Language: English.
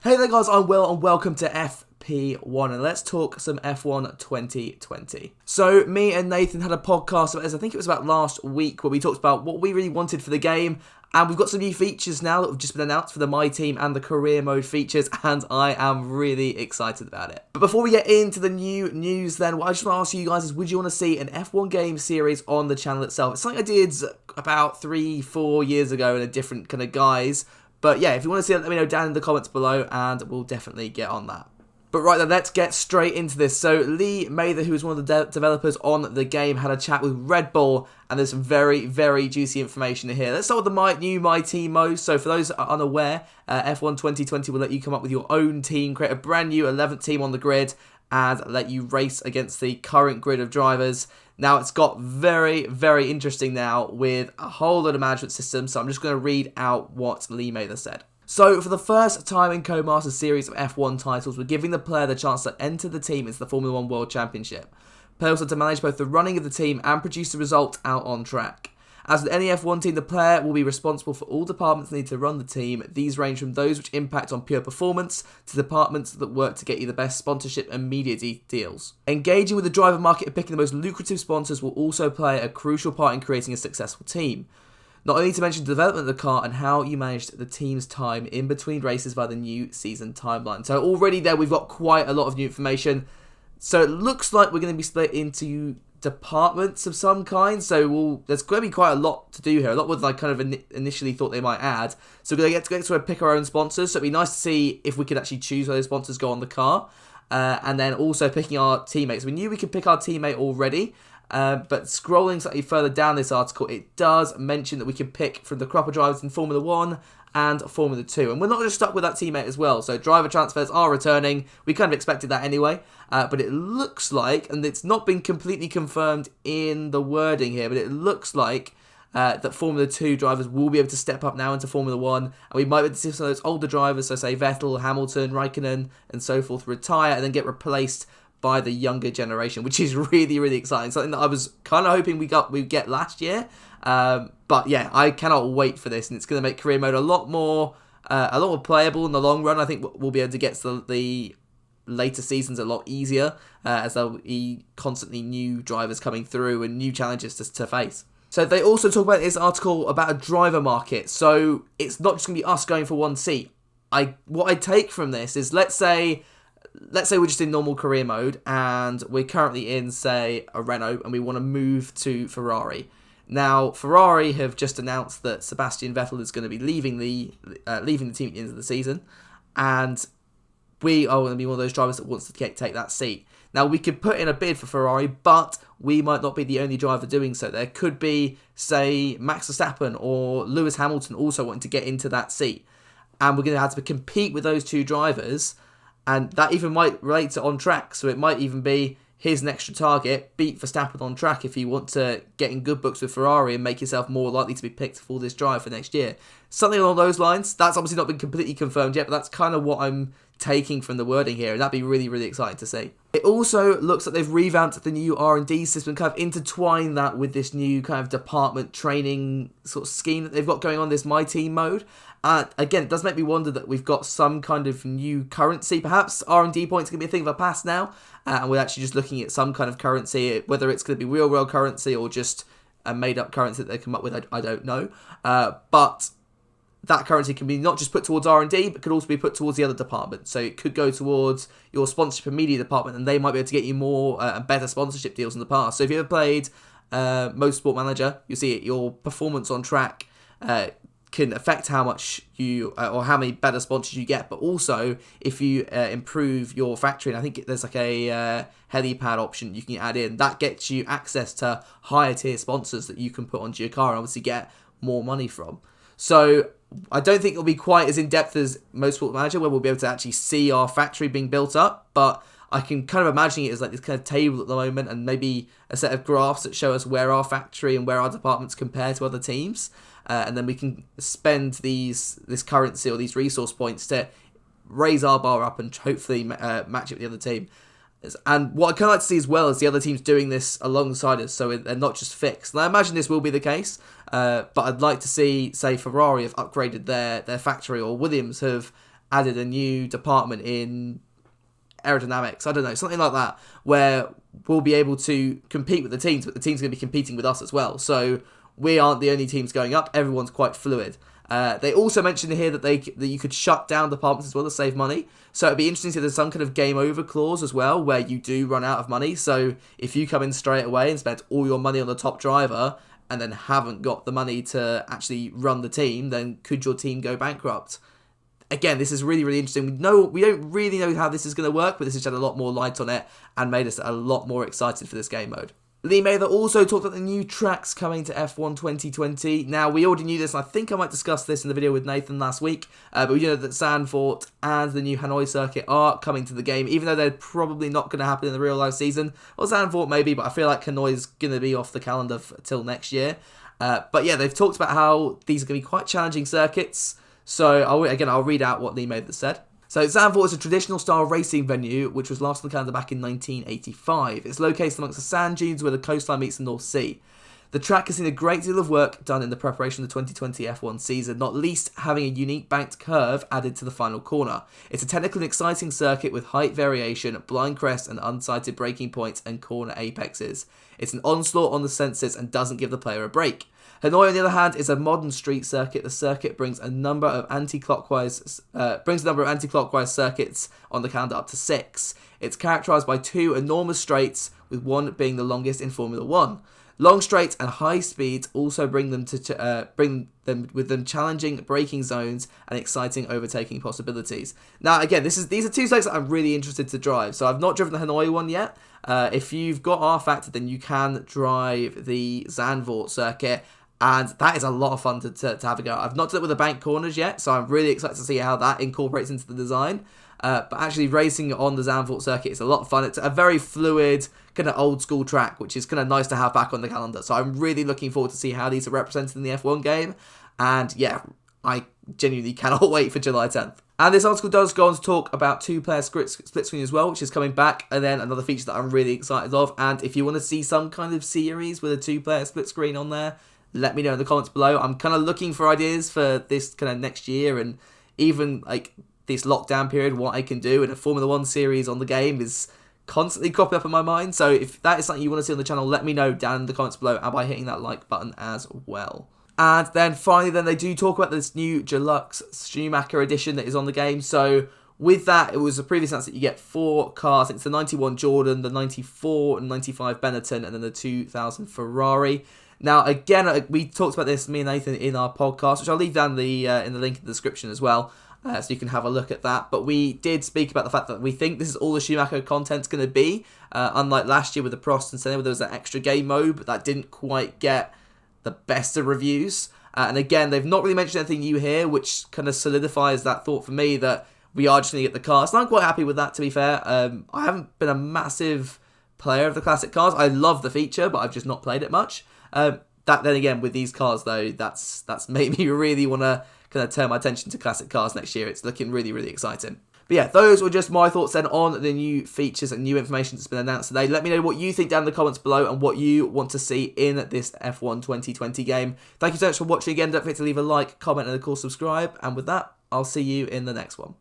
Hey there guys, I'm Will and welcome to FP1 and let's talk some F1 2020. So me and Nathan had a podcast about this, I think it was about last week, where we talked about what we really wanted for the game, and we've got some new features now that have just been announced for the My Team and the Career Mode features, and I am really excited about it. But before we get into the new news then, what I just want to ask you guys is, would you want to see an F1 game series on the channel itself? It's something I did about 3-4 years ago in a different kind of guise. But yeah, if you want to see it, let me know down in the comments below and we'll definitely get on that. But right then, let's get straight into this. So Lee Mather, who is one of the developers on the game, had a chat with Red Bull, and there's some very, very juicy information here. Let's start with the new My Team mode. So for those that are unaware, F1 2020 will let you come up with your own team, create a brand new 11th team on the grid, and let you race against the current grid of drivers. Now, it's got very, very interesting now with a whole lot of management systems, so I'm just going to read out what Lee Mather said. So, for the first time in Codemasters series of F1 titles, we're giving the player the chance to enter the team into the Formula 1 World Championship. Players are to manage both the running of the team and produce the result out on track. As with any F1 team, the player will be responsible for all departments needed to run the team. These range from those which impact on pure performance to departments that work to get you the best sponsorship and media deals. Engaging with the driver market and picking the most lucrative sponsors will also play a crucial part in creating a successful team. Not only to mention the development of the car and how you managed the team's time in between races via the new season timeline. So already there we've got quite a lot of new information. So it looks like we're going to be split into departments of some kind, so there's going to be quite a lot to do here, a lot more than I kind of initially thought they might add. So we're going to get to pick our own sponsors, so it'd be nice to see if we could actually choose where those sponsors go on the car, and then also picking our teammates. We knew we could pick our teammate already, but scrolling slightly further down this article, it does mention that we can pick from the crop of drivers in Formula 1 and Formula 2. And we're not just stuck with that teammate as well. So driver transfers are returning. We kind of expected that anyway. But it looks like, and it's not been completely confirmed in the wording here, but it looks like that Formula 2 drivers will be able to step up now into Formula 1. And we might be able to see some of those older drivers, so say Vettel, Hamilton, Raikkonen, and so forth, retire and then get replaced by the younger generation, which is really, really exciting. Something that I was kind of hoping we'd get last year. But yeah, I cannot wait for this, and it's going to make career mode a lot more playable in the long run. I think we'll be able to get to the later seasons a lot easier, as there'll be constantly new drivers coming through and new challenges to face. So they also talk about this article about a driver market. So it's not just going to be us going for one seat. What I take from this is, let's say we're just in normal career mode and we're currently in, say, a Renault, and we want to move to Ferrari. Now, Ferrari have just announced that Sebastian Vettel is going to be leaving the team at the end of the season, and we are going to be one of those drivers that wants to take that seat. Now, we could put in a bid for Ferrari, but we might not be the only driver doing so. There could be, say, Max Verstappen or Lewis Hamilton also wanting to get into that seat, and we're going to have to compete with those two drivers, and that even might relate to on track. So it might even be, here's an extra target, beat Verstappen on track if you want to get in good books with Ferrari and make yourself more likely to be picked for this drive for next year. Something along those lines. That's obviously not been completely confirmed yet, but that's kind of what I'm taking from the wording here, and that'd be really, really exciting to see. It also looks like they've revamped the new R&D system, kind of intertwined that with this new kind of department training sort of scheme that they've got going on, this My Team mode. Again, it does make me wonder that we've got some kind of new currency. Perhaps R&D points can be a thing of the past now, and we're actually just looking at some kind of currency, whether it's going to be real world currency or just a made-up currency that they come up with, I don't know. But that currency can be not just put towards R&D, but could also be put towards the other departments. So it could go towards your sponsorship and media department, and they might be able to get you more and better sponsorship deals in the past. So if you ever played Motorsport Manager, you'll see your performance on track can affect how much you or how many better sponsors you get, but also if you improve your factory, and I think there's like a helipad option you can add in, that gets you access to higher tier sponsors that you can put onto your car and obviously get more money from. So I don't think it'll be quite as in-depth as Motorsport Manager, where we'll be able to actually see our factory being built up, but I can kind of imagine it as like this kind of table at the moment, and maybe a set of graphs that show us where our factory and where our departments compare to other teams. And then we can spend this currency or these resource points to raise our bar up and hopefully match it with the other team. And what I kind of like to see as well is the other teams doing this alongside us, so they're not just fixed. And I imagine this will be the case, but I'd like to see, say, Ferrari have upgraded their factory, or Williams have added a new department in aerodynamics, I don't know, something like that, where we'll be able to compete with the teams, but the team's going to be competing with us as well. So we aren't the only teams going up. Everyone's quite fluid. They also mentioned here that you could shut down departments as well to save money. So it'd be interesting to see there's some kind of game over clause as well, where you do run out of money. So if you come in straight away and spend all your money on the top driver and then haven't got the money to actually run the team, then could your team go bankrupt? Again, this is really, really interesting. We don't really know how this is going to work, but this has shed a lot more light on it and made us a lot more excited for this game mode. Lee Mather also talked about the new tracks coming to F1 2020. Now, we already knew this, and I think I might discuss this in the video with Nathan last week, but we know that Zandvoort and the new Hanoi circuit are coming to the game, even though they're probably not going to happen in the real-life season. Well, Zandvoort maybe, but I feel like Hanoi is going to be off the calendar till next year. But yeah, they've talked about how these are going to be quite challenging circuits. So, I'll read out what Lee Mather said. So, Zandvoort is a traditional style racing venue which was last on the calendar back in 1985. It's located amongst the sand dunes where the coastline meets the North Sea. The track has seen a great deal of work done in the preparation of the 2020 F1 season, not least having a unique banked curve added to the final corner. It's a technical and exciting circuit with height variation, blind crest and unsighted braking points and corner apexes. It's an onslaught on the senses and doesn't give the player a break. Hanoi, on the other hand, is a modern street circuit. The circuit brings a number of anti-clockwise circuits on the calendar up to 6. It's characterised by 2 enormous straights, with one being the longest in Formula 1. Long straights and high speeds also bring them challenging braking zones and exciting overtaking possibilities. Now, again, these are 2 circuits that I'm really interested to drive. So I've not driven the Hanoi one yet. If you've got R-Factor, then you can drive the Zandvoort circuit. And that is a lot of fun to have a go. I've not done it with the bank corners yet, so I'm really excited to see how that incorporates into the design. But actually racing on the Zandvoort circuit is a lot of fun. It's a very fluid, kind of old school track, which is kind of nice to have back on the calendar. So I'm really looking forward to see how these are represented in the F1 game. And yeah, I genuinely cannot wait for July 10th. And this article does go on to talk about 2-player split screen as well, which is coming back, and then another feature that I'm really excited of. And if you want to see some kind of series with a 2-player split screen on there, let me know in the comments below. I'm kind of looking for ideas for this kind of next year, and even like this lockdown period, what I can do. And a Formula 1 series on the game is constantly cropping up in my mind. So if that is something you want to see on the channel, let me know down in the comments below and by hitting that like button as well. And then finally, they do talk about this new Deluxe Schumacher edition that is on the game. So with that, it was a previous announcement that you get 4 cars. I think it's the 91 Jordan, the 94 and 95 Benetton, and then the 2000 Ferrari. Now, again, we talked about this, me and Nathan, in our podcast, which I'll leave down in the link in the description as well, so you can have a look at that. But we did speak about the fact that we think this is all the Schumacher content's going to be, unlike last year with the Prost and Senna, where there was an extra game mode, but that didn't quite get the best of reviews. And again, they've not really mentioned anything new here, which kind of solidifies that thought for me that we are just going to get the cars. And I'm quite happy with that, to be fair. I haven't been a massive player of the classic cars. I love the feature, but I've just not played it much. That then again, with these cars though, that's made me really want to kind of turn my attention to classic cars next year. It's looking really, really exciting. But yeah, those were just my thoughts then on the new features and new information that's been announced today. Let me know what you think down in the comments below and what you want to see in this F1 2020 game. Thank you so much for watching again. Don't forget to leave a like, comment, and of course subscribe. And with that, I'll see you in the next one.